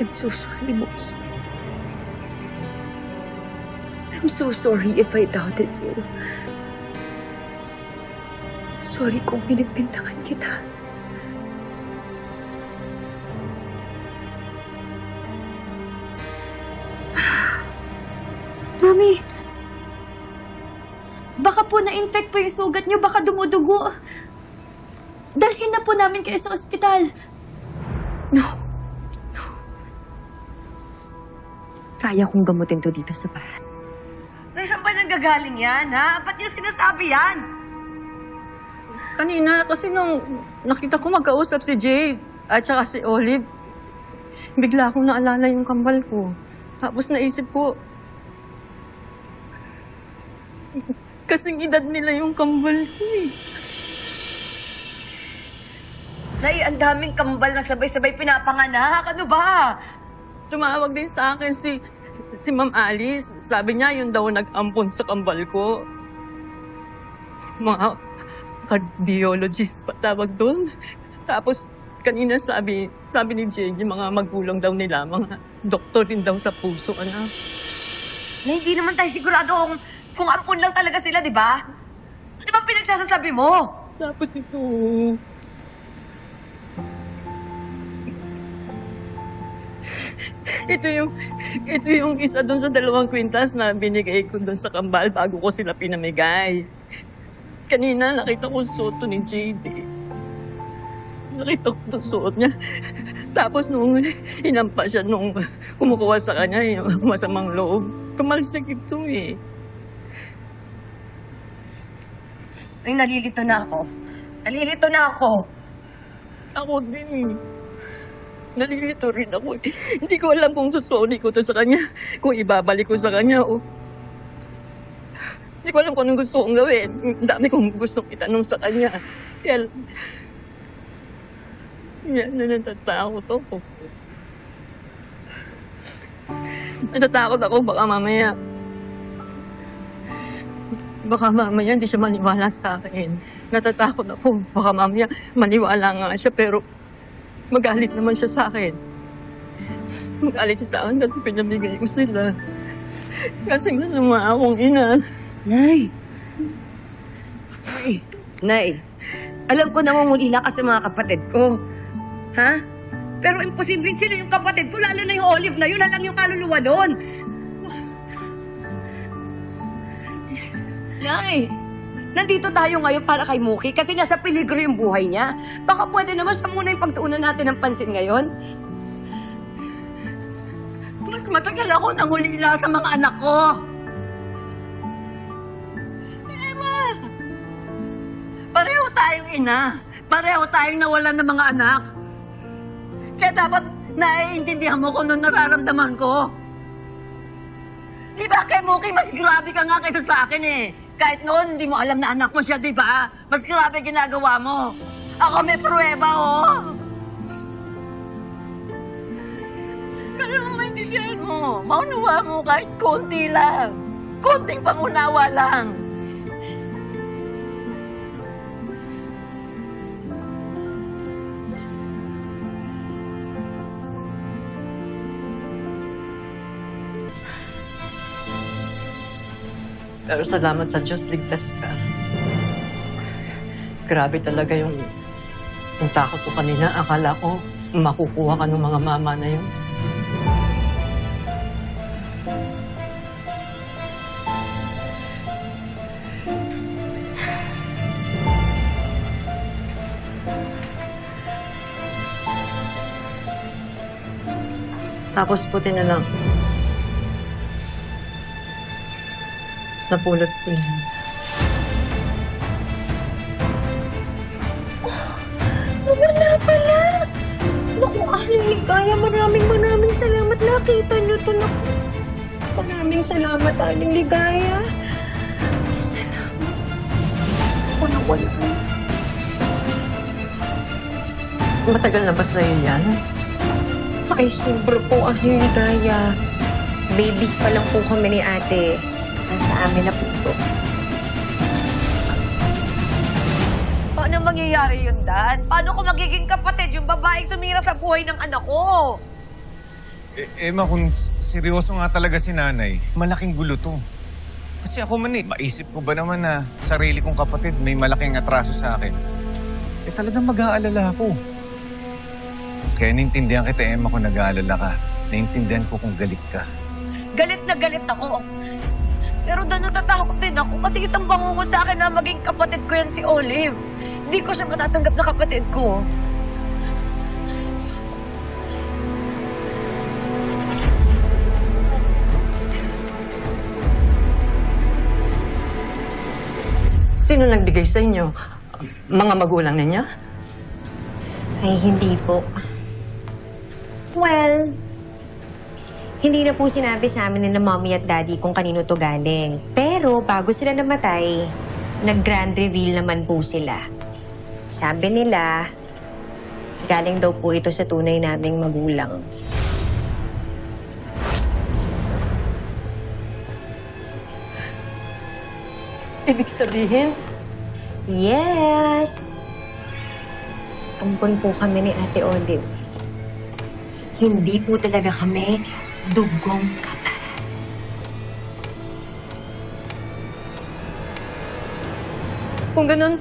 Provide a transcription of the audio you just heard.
I'm so sorry, Mookie. I'm so sorry if I doubted you. Sorry kung pinagbintangan kita. Mami, baka po na-infect po yung sugat niyo, baka dumudugo. Dalhin na po namin kayo sa ospital. No. Kaya kong gamutin to dito sa bahay. Nay, saan ba nanggagaling yan, ha? Ba't niyo sinasabi yan? Kanina, kasi nung nakita ko magkausap si Jade at saka si Olive, bigla akong naalala yung kambal ko. Tapos naisip ko, kasing edad nila yung kambal ko eh. Nay, ang daming kambal na sabay-sabay pinapanganak. Ano ba? Tumawag din sa akin si Ma'am Alice. Sabi niya, yun daw nag-ampon sa kambal ko. Mga cardiologist pa tawag doon. Tapos, kanina sabi ni Jane, yung mga magulang daw nila, mga doktor din daw sa puso, anak. Nay, hindi naman tayo sigurado kung ampun lang talaga sila, di ba? Ano ba pinagsasasabi mo? Tapos ito... Ito yung isa doon sa 2 kwintas na binigay ko doon sa kambal bago ko sila pinamigay. Kanina, nakita ko suot ni Jade. Nakita ko itong suot niya. Tapos nung hinampa siya nung kumukuha sa kanya, yung masamang loob, tumalsik ito eh. Ay, nalilito na ako. Nalilito na ako. Ako din eh. Nalilito rin ako eh. Hindi ko alam kung susuli ko to sa kanya, kung ibabalik ko sa kanya o... Hindi ko alam kung anong gusto kong gawin. Ang dami kong gustong itanong sa kanya. Kaya... Yan na natatakot ako. Natatakot ako baka mamaya hindi siya maniwala sa akin. Natatakot ako baka mamaya maniwala nga siya pero magalit naman siya sa akin. Magalit siya sa akin kasi pinamigay ko sila. Kasi masama akong ina. Nay! Nay, alam ko nangungulila ka sa mga kapatid ko. Ha? Pero imposible sila yung kapatid ko, lalo na yung Olive na yun, na lang yung kaluluwa doon. Nay, nandito tayo ngayon para kay Mookie kasi nasa peligro yung buhay niya. Baka pwede naman siya muna yung pagtuunan natin ng pansin ngayon. Mas matagal ako nangulila sa mga anak ko. Emma! Pareho tayong ina. Pareho tayong nawalan ng mga anak. Kaya dapat naiintindihan mo kung ano nararamdaman ko. Di ba kay Mookie mas grabe ka nga kaysa sa akin eh. Kahit noon, hindi mo alam na anak mo siya, di ba? Mas grabe ginagawa mo. Ako may pruweba, oh. Sana naman maintindihan mo. Maunawa mo kahit konti lang. Konting pangunawa lang. Pero salamat sa Diyos, ligtas ka. Grabe talaga yung takot ko kanina. Akala ko makukuha ka ng mga mama na yun. Tapos puti na lang. Napulot ko yan. Nawala pala! Naku, Aling Ligaya, maraming salamat. Nakita niyo to, naku. Maraming salamat, Aling Ligaya. Salamat. Ako nawala. Matagal na ba sa'yo yan? Ay, sobra po, Aling Ligaya. Babies pa lang po kami ni ate. Nasa amin na po ito. Paano mangyayari yun, Dan? Paano ko magiging kapatid yung babaeng sumira sa buhay ng anak ko? Emma, kung seryoso nga talaga si nanay, malaking gulo to. Kasi ako man maisip ko ba naman na sarili kong kapatid may malaking atraso sa akin? Talagang mag-aalala ako. Kaya naintindihan kita, Emma, kung nag-aalala ka. Naintindihan ko kung galit ka. Galit na galit ako. Pero natatakot din ako kasi isang bangungot sa akin na maging kapatid ko yan si Olive. Hindi ko siya matatanggap na kapatid ko. Sino nagbigay sa inyo? Mga magulang ninyo? Ay, hindi po. Well, hindi na po sinabi sa amin ni mommy at daddy kung kanino to galing. Pero bago sila namatay, nag-grand reveal naman po sila. Sabi nila, galing daw po ito sa tunay naming magulang. Ibig sabihin, Yes! Ampon po kami ni Ate Olive. Hindi po talaga kami dugong kaparas. kung ganun,